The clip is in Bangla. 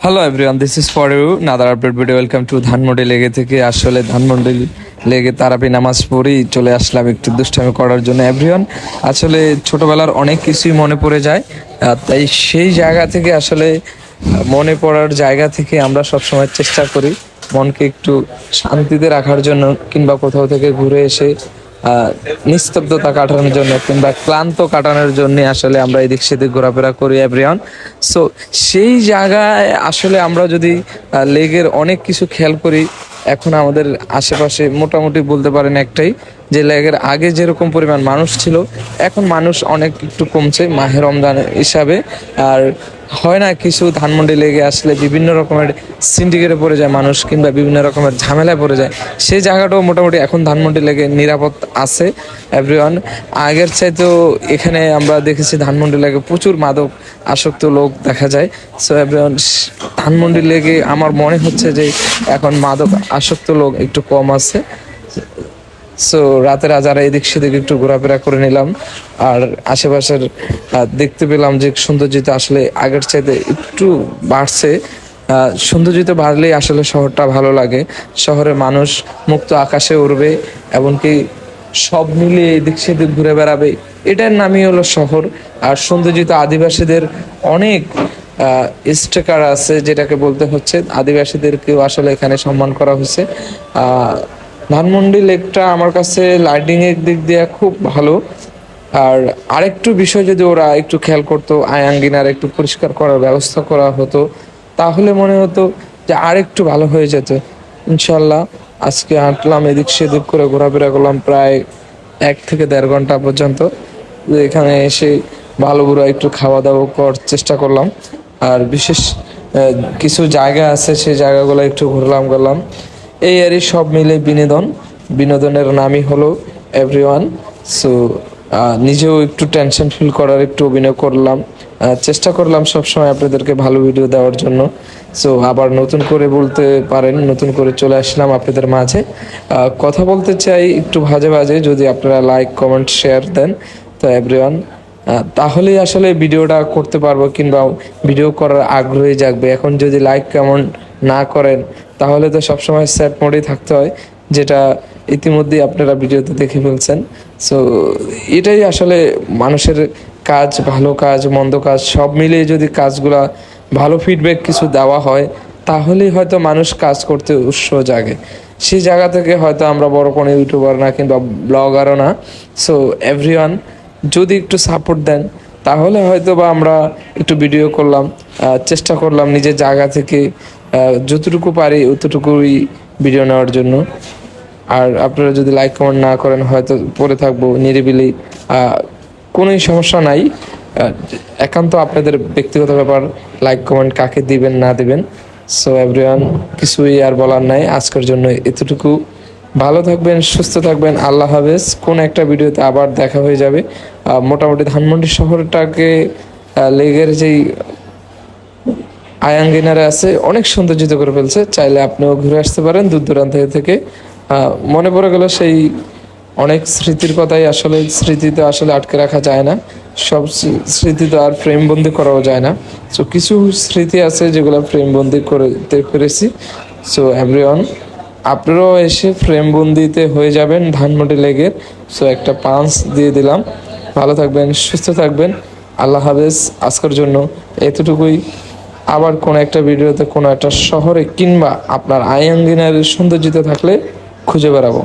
Hello everyone, this is for you another update video. Welcome to Dhanmondi লেগে থেকে। আসলে ধানমন্ডি লেগে তারাপি নামাজ পড়েই চলে আসলাম একটু দুষ্টামি করার জন্য। এভরিওয়ান, আসলে ছোটবেলার অনেক কিছুই মনে পড়ে যায়, তাই সেই জায়গা থেকে আসলে মনে পড়ার জায়গা থেকে আমরা সবসময় চেষ্টা করি মনকে একটু শান্তিতে রাখার জন্য, কিংবা কোথাও থেকে ঘুরে এসে নিস্তব্ধতা কাটানোর জন্য কিংবা ক্লান্ত কাটানোর জন্য আসলে আমরা এদিক সেদিক ঘোরাফেরা করি এভরিওয়ান। সো সেই জায়গায় আসলে আমরা যদি লেগের অনেক কিছু খেয়াল করি, এখন আমাদের আশেপাশে মোটামুটি বলতে পারেন একটাই, যে লেগের আগে যেরকম পরিমাণ মানুষ ছিল এখন মানুষ অনেক একটু কমছে মাহে রমজান হিসাবে। আর হয় না, কিছু ধানমন্ডি লেগে আসলে বিভিন্ন রকমের সিন্ডিকেটে পড়ে যায় মানুষ, কিংবা বিভিন্ন রকমের ঝামেলায় পড়ে যায়। সেই জায়গাটাও মোটামুটি এখন ধানমন্ডি লেগে নিরাপদ আছে এভরিওয়ান। আগের চাইতেও এখানে আমরা দেখেছি ধানমন্ডি লেগে প্রচুর মাদক আসক্ত লোক দেখা যায়। সো এভরিওয়ান, ধানমন্ডি লেগে আমার মনে হচ্ছে যে এখন মাদক আসক্ত লোক একটু কম আছে। সো রাতের যারা এদিক সেদিক একটু ঘোরাফেরা করে নিলাম, আর আশেপাশের দেখতে পেলাম যে সৌন্দর্যতা আসলে আগের চাইতে একটু বাড়ছে। সৌন্দর্যতা বাড়লেই আসলে শহরটা ভালো লাগে। শহরের মানুষ মুক্ত আকাশে উড়বে, এমনকি সব মিলিয়ে এদিক সেদিক ঘুরে বেড়াবে, এটার নামই হলো শহর। আর সৌন্দর্যতা আদিবাসীদের অনেক স্টিকার আছে, যেটাকে বলতে হচ্ছে আদিবাসীদেরকেও আসলে এখানে সম্মান করা হয়েছে। ধানমন্ডি লেকটা আমার কাছে লাইটিং এর দিক দিয়ে খুব ভালো। আর আরেকটু বিষয় যদি ওরা একটু খেয়াল করতো, আয়াঙ্গিনার একটু পরিষ্কার করার ব্যবস্থা করা হতো, তাহলে মনে হতো যে আরেকটু ভালো হয়ে যেত ইনশাল্লাহ। আজকে হাঁটলাম এদিক সেদিক করে, ঘোরাফেরা করলাম প্রায় 1 থেকে দেড় ঘন্টা পর্যন্ত। এখানে এসে ভালো বুড়ো একটু খাওয়া দাওয়া করার চেষ্টা করলাম। আর বিশেষ কিছু জায়গা আছে, সেই জায়গাগুলো একটু ঘুরলাম গেলাম। এই আরই সব মিলে বিনোদনের নামই হলো এভরিওয়ান। সো নিজেও একটু টেনশন ফিল করার একটু অভিনয় করলাম, চেষ্টা করলাম সবসময় আপনাদেরকে ভালো ভিডিও দেওয়ার জন্য। সো আবার নতুন করে বলতে পারেন, নতুন করে চলে আসলাম আপনাদের মাঝে। কথা বলতে চাই একটু ভাজে ভাজে, যদি আপনারা লাইক কমেন্ট শেয়ার দেন তো এভরিওয়ান, তাহলেই আসলে ভিডিওটা করতে পারবো, কিংবা ভিডিও করার আগ্রহী জাগবে। এখন যদি লাইক কমেন্ট না করেন তাহলে তো সবসময় স্যাড মোডেই থাকতে হয়, যেটা ইতিমধ্যেই আপনারা ভিডিওতে দেখে ফেলছেন। সো এটাই আসলে মানুষের কাজ, ভালো কাজ মন্দ কাজ সব মিলিয়ে যদি কাজগুলা ভালো ফিডব্যাক কিছু দেওয়া হয়, তাহলেই হয়তো মানুষ কাজ করতে উৎসাহ জাগে। সেই জায়গা থেকে হয়তো আমরা বড় কোনো ইউটিউবার না কিংবা ব্লগারও না। সো এভরিওয়ান, যদি একটু সাপোর্ট দেন তাহলে হয়তো বা আমরা একটু ভিডিও করলাম, চেষ্টা করলাম নিজের জায়গা থেকে যতটুকু পারি অতটুকুই ভিডিও নেওয়ার জন্য। আর আপনারা যদি লাইক কমেন্ট না করেন হয়তো পড়ে থাকবো নিরিবিলি, কোনোই সমস্যা নাই। একান্ত আপনাদের ব্যক্তিগত ব্যাপার, লাইক কমেন্ট কাকে দিবেন না দিবেন। সো এভরিওয়ান, কিছুই আর বলার নাই আজকের জন্য, এতটুকু। ভালো থাকবেন, সুস্থ থাকবেন, আল্লাহ হাফেজ। কোন একটা ভিডিওতে আবার দেখা হয়ে যাবে। মোটামুটি ধানমন্ডি শহরটাকে লেগের যেই আয়াঙ্গিনারে আছে অনেক সৌন্দর্যিত করে ফেলছে, চাইলে আপনিও ঘুরে আসতে পারেন দূর দূরান্ত থেকে। মনে পড়ে গেল সেই অনেক স্মৃতির কথাই। আসলে স্মৃতিতে আসলে আটকে রাখা যায় না, সব স্মৃতি তো আর ফ্রেমবন্দি করাও যায় না। সো কিছু স্মৃতি আছে যেগুলো ফ্রেমবন্দি করতে পেরেছি। সো এভরিওয়ান, আপনারাও এসে ফ্রেমবন্দিতে হয়ে যাবেন ধানমন্ডি লেগের। সো একটা পাঁচ দিয়ে দিলাম। ভালো থাকবেন, সুস্থ থাকবেন, আল্লাহ হাফেজ। আজকের জন্য এতটুকুই। আবার কোনো একটা ভিডিওতে কোনো একটা শহরে কিংবা আপনার আয়াঙ্গিনার সৌন্দর্যতে থাকলে খুঁজে বেড়াবো।